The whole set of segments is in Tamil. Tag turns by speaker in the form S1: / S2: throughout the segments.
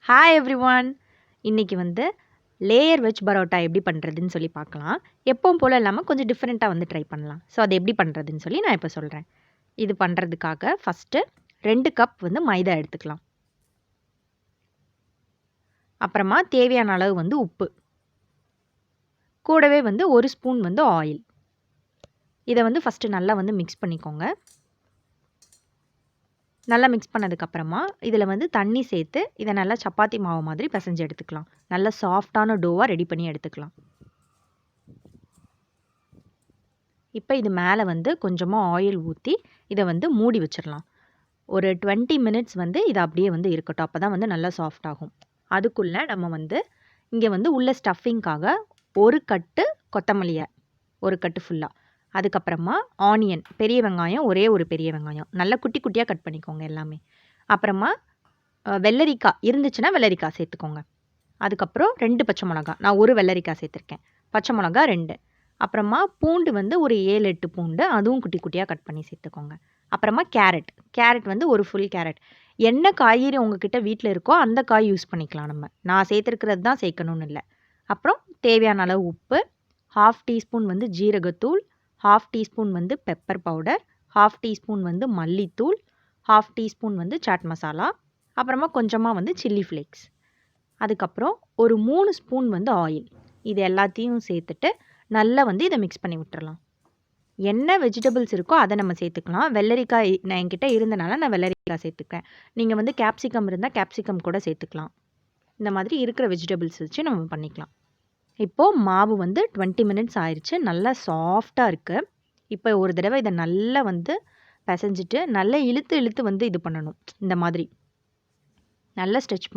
S1: Hi everyone. இன்னைக்கு வந்து லேயர் வெஜ் பரோட்டா எப்படி பண்ணுறதுன்னு சொல்லி பார்க்கலாம். எப்பவும் போல் இல்லாமல் கொஞ்சம் டிஃப்ரெண்ட்டாக வந்து ட்ரை பண்ணலாம். ஸோ அது எப்படி பண்ணுறதுன்னு சொல்லி நான் இப்போ சொல்கிறேன். இது பண்ணுறதுக்காக ஃபஸ்ட்டு 2 கப் வந்து மைதா எடுத்துக்கலாம். அப்புறமா தேவையான அளவு வந்து உப்பு, கூடவே வந்து 1 ஸ்பூன் வந்து ஆயில். இதை வந்து ஃபஸ்ட்டு நல்லா வந்து மிக்ஸ் பண்ணிக்கோங்க. நல்லா மிக்ஸ் பண்ணதுக்கப்புறமா இதில் வந்து தண்ணி சேர்த்து இதை நல்லா சப்பாத்தி மாவு மாதிரி பிசைஞ்சு எடுத்துக்கலாம். நல்லா சாஃப்டான டோவாக ரெடி பண்ணி எடுத்துக்கலாம். இப்போ இது மேலே வந்து கொஞ்சமாக ஆயில் ஊற்றி இதை வந்து மூடி வச்சிடலாம். ஒரு 20 மினிட்ஸ் வந்து இது அப்படியே வந்து இருக்கட்டும். அப்போ தான் வந்து நல்லா சாஃப்ட் ஆகும். அதுக்குள்ளே நம்ம வந்து இங்கே வந்து உள்ள ஸ்டஃபிங்காக ஒரு கட்டு கொத்தமல்லியை, ஒரு கட்டு ஃபுல்லாக, அதுக்கப்புறமா ஆனியன், பெரிய வெங்காயம், ஒரே ஒரு பெரிய வெங்காயம் நல்லா குட்டி குட்டியாக கட் பண்ணிக்கோங்க எல்லாமே. அப்புறமா வெள்ளரிக்காய் இருந்துச்சுன்னா வெள்ளரிக்காய் சேர்த்துக்கோங்க. அதுக்கப்புறம் 2 பச்சை மிளகா, நான் ஒரு வெள்ளரிக்காய் சேர்த்துருக்கேன். பச்சை மிளகா 2. அப்புறமா பூண்டு வந்து ஒரு 7-8 பூண்டு, அதுவும் குட்டி குட்டியாக கட் பண்ணி சேர்த்துக்கோங்க. அப்புறமா கேரட் வந்து ஒரு ஃபுல் கேரட். என்ன காய்கறி உங்ககிட்ட வீட்டில் இருக்கோ அந்த காய் யூஸ் பண்ணிக்கலாம். நான் சேர்த்துருக்கிறது தான் சேர்க்கணும்னு இல்லை. அப்புறம் தேவையான அளவு உப்பு, 1/2 டீஸ்பூன் வந்து ஜீரகத்தூள், 1/2 டீஸ்பூன் வந்து பெப்பர் பவுடர், 1/2 டீஸ்பூன் வந்து மல்லித்தூள், 1/2 டீஸ்பூன் வந்து சாட் மசாலா, அப்புறமா கொஞ்சமாக வந்து சில்லி ஃப்ளேக்ஸ். அதுக்கப்புறம் ஒரு 3 ஸ்பூன் வந்து ஆயில். இது எல்லாத்தையும் சேர்த்துட்டு நல்லா வந்து இதை மிக்ஸ் பண்ணி விட்டுறலாம். என்ன வெஜிடபிள்ஸ் இருக்கோ அதை நம்ம சேர்த்துக்கலாம். வெள்ளரிக்காய் நான் என்கிட்ட இருந்தனால நான் வெள்ளரிக்காய் சேர்த்துக்கிறேன். நீங்கள் வந்து கேப்சிகம் இருந்தால் கேப்சிகம் கூட சேர்த்துக்கலாம். இந்த மாதிரி இருக்கிற வெஜிடபிள்ஸ் வச்சு நம்ம பண்ணிக்கலாம். இப்போது மாவு வந்து 20 மினிட்ஸ் ஆயிடுச்சு. நல்லா சாஃப்டாக இருக்குது. இப்போ ஒரு தடவை இதை நல்லா வந்து பிசைஞ்சிட்டு நல்லா இழுத்து வந்து இது பண்ணணும். இந்த மாதிரி நல்லா ஸ்ட்ரெச்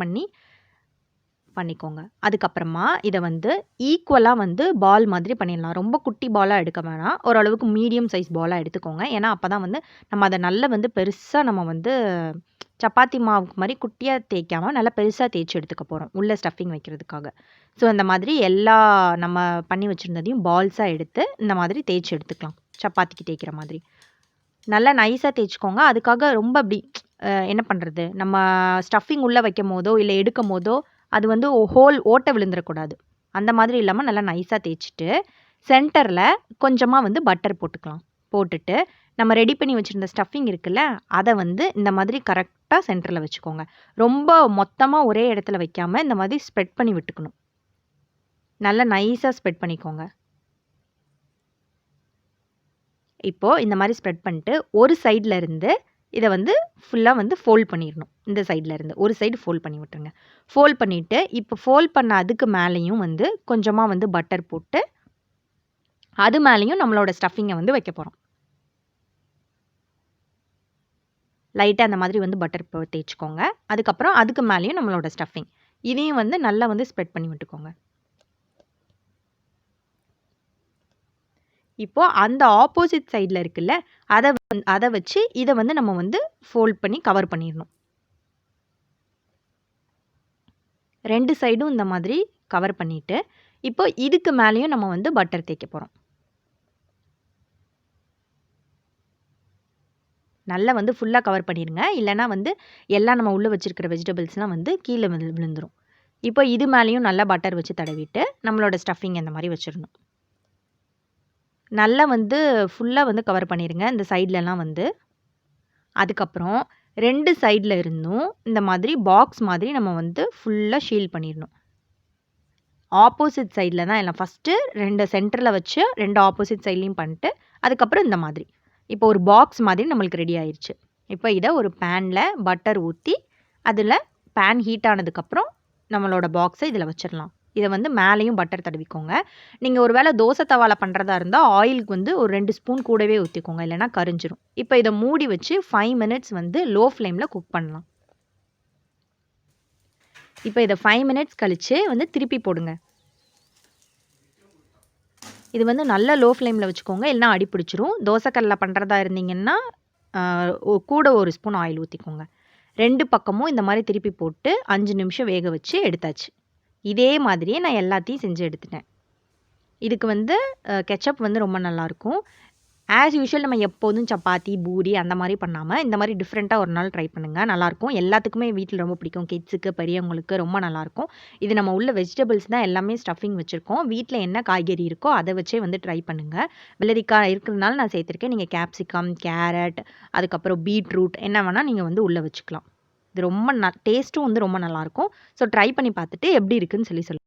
S1: பண்ணிக்கோங்க. அதுக்கப்புறமா இதை வந்து ஈக்குவலாக வந்து பால் மாதிரி பண்ணிடலாம். ரொம்ப குட்டி பாலாக எடுக்க வேணாம். ஓரளவுக்கு மீடியம் சைஸ் பாலாக எடுத்துக்கோங்க. ஏன்னா அப்போ தான் வந்து நம்ம அதை நல்லா வந்து பெருசாக நம்ம வந்து சப்பாத்தி மாவுக்கு மாதிரி குட்டியாக தேய்க்காமல் நல்லா பெருசாக தேய்ச்சி எடுத்துக்க போகிறோம் உள்ள ஸ்டஃபிங் வைக்கிறதுக்காக. ஸோ அந்த மாதிரி எல்லா நம்ம பண்ணி வச்சுருந்ததையும் பால்ஸாக எடுத்து இந்த மாதிரி தேய்ச்சி எடுத்துக்கலாம். சப்பாத்திக்கு தேய்க்கிற மாதிரி நல்லா நைஸாக தேய்ச்சிக்கோங்க. அதுக்காக ரொம்ப அப்படி என்ன பண்ணுறது, நம்ம ஸ்டஃபிங் உள்ளே வைக்கும் போதோ இல்லை எடுக்கும் போதோ அது வந்து ஓட்டை விழுந்துடக்கூடாது. அந்த மாதிரி இல்லாமல் நல்லா நைஸாக தேய்ச்சிட்டு சென்டரில் கொஞ்சமாக வந்து பட்டர் போட்டுக்கலாம். போட்டுட்டு நம்ம ரெடி பண்ணி வச்சுருந்த ஸ்டஃபிங் இருக்குல்ல, அதை வந்து இந்த மாதிரி கரெக்டாக சென்டரில் வச்சுக்கோங்க. ரொம்ப மொத்தமாக ஒரே இடத்துல வைக்காமல் இந்த மாதிரி ஸ்ப்ரெட் பண்ணி விட்டுக்கணும். நல்லா நைஸாக ஸ்ப்ரெட் பண்ணிக்கோங்க. இப்போது இந்த மாதிரி ஸ்ப்ரெட் பண்ணிட்டு ஒரு சைடில் இருந்து இதை வந்து ஃபுல்லாக வந்து ஃபோல்ட் பண்ணிடணும். இந்த சைடில் இருந்து ஒரு சைடு ஃபோல்ட் பண்ணி விட்டுருங்க. ஃபோல்ட் பண்ணிவிட்டு இப்போ ஃபோல்ட் பண்ண அதுக்கு மேலேயும் வந்து கொஞ்சமாக வந்து பட்டர் போட்டு அது மேலேயும் நம்மளோட ஸ்டஃபிங்கை வந்து வைக்க போகிறோம். லைட்டாக அந்த மாதிரி வந்து பட்டர் தேய்ச்சிக்கோங்க. அதுக்கப்புறம் அதுக்கு மேலேயும் நம்மளோட ஸ்டஃபிங், இதையும் வந்து நல்லா வந்து ஸ்ப்ரெட் பண்ணி விட்டுக்கோங்க. இப்போது அந்த ஆப்போசிட் சைடில் இருக்குல்ல, அதை வச்சு இதை வந்து நம்ம வந்து ஃபோல்ட் பண்ணி கவர் பண்ணிடணும். 2 சைடும் இந்த மாதிரி கவர் பண்ணிவிட்டு இப்போ இதுக்கு மேலேயும் நம்ம வந்து பட்டர் தேய்க்க போகிறோம். நல்லா வந்து ஃபுல்லாக கவர் பண்ணிடுங்க. இல்லைனா வந்து எல்லாம் நம்ம உள்ளே வச்சுருக்கிற வெஜிடபிள்ஸ்லாம் வந்து கீழே விழுந்துடும். இப்போ இது மேலேயும் நல்லா பட்டர் வச்சு தடவிட்டு நம்மளோட ஸ்டஃபிங் இந்த மாதிரி வச்சிடணும். நல்லா வந்து ஃபுல்லாக வந்து கவர் பண்ணிடுங்க இந்த சைட்லலாம் வந்து. அதுக்கப்புறம் 2 சைடில் இருந்தும் இந்த மாதிரி பாக்ஸ் மாதிரி நம்ம வந்து ஃபுல்லாக ஷீல் பண்ணிடணும். ஆப்போசிட் சைடில் தான் எல்லாம் ஃபஸ்ட்டு 2 சென்டரில் வச்சு 2 ஆப்போசிட் சைட்லேயும் பண்ணிட்டு அதுக்கப்புறம் இந்த மாதிரி இப்போ ஒரு பாக்ஸ் மாதிரி நம்மளுக்கு ரெடி ஆயிடுச்சு. இப்போ இதை ஒரு பேனில் பட்டர் ஊற்றி அதில் பேன் ஹீட் ஆனதுக்கப்புறம் நம்மளோட பாக்ஸை இதில் வச்சிடலாம். இதை வந்து மேலேயும் பட்டர் தடவிக்கோங்க. நீங்கள் ஒரு வேளை தோசை தவாவில் பண்ணுறதா இருந்தால் ஆயிலுக்கு வந்து ஒரு 2 ஸ்பூன் கூடவே ஊற்றிக்கோங்க, இல்லைனா கரிஞ்சிரும். இப்போ இதை மூடி வச்சு 5 மினிட்ஸ் வந்து லோ ஃப்ளேமில் குக் பண்ணலாம். இப்போ இதை 5 மினிட்ஸ் கழித்து வந்து திருப்பி போடுங்க. இது வந்து நல்லா லோ ஃப்ளேமில் வச்சுக்கோங்க, இல்லைனா அடி பிடிச்சிரும். தோசைக்கல்லில் பண்ணுறதா இருந்தீங்கன்னா கூட 1 ஸ்பூன் ஆயில் ஊற்றிக்கோங்க. 2 பக்கமும் இந்த மாதிரி திருப்பி போட்டு 5 நிமிஷம் வேக வச்சு எடுத்தாச்சு. இதே மாதிரியே நான் எல்லாத்தையும் செஞ்சு எடுத்துட்டேன். இதுக்கு வந்து கெச்சப் வந்து ரொம்ப நல்லாயிருக்கும். ஆஸ் யூஷுவல் நம்ம எப்போதும் சப்பாத்தி, பூரி அந்த மாரி பண்ணாம, இந்த மாரி டிஃப்ரெண்ட்டா ஒரு நாள் ட்ரை பண்ணுங்க. நல்லாயிருக்கும். எல்லாத்துக்குமே வீட்ல ரொம்ப பிடிக்கும். கிட்ஸுக்கு, பெரியவங்களுக்கு ரொம்ப நல்லாயிருக்கும். இது நம்ம உள்ள வெஜிடபிள்ஸ் தான் எல்லாமே ஸ்டஃபிங் வச்சிருக்கோம். வீட்ல என்ன காய்கறி இருக்கோ, அத வச்சே வந்து ட்ரை பண்ணுங்க. வெள்ளரிக்காய் இருக்கிறதுனால நான் சேர்த்துருக்கேன். நீங்க கேப்சிகம், கேரட், அதுக்கப்புறம் பீட்ரூட் என்ன வேணா நீங்க வந்து உள்ள வச்சுக்கலாம். இது ரொம்ப டேஸ்ட்டும் வந்து ரொம்ப நல்லாயிருக்கும். ஸோ ட்ரை பண்ணி பார்த்துட்டு எப்படி இருக்குன்னு சொல்லி சொல்லுங்க.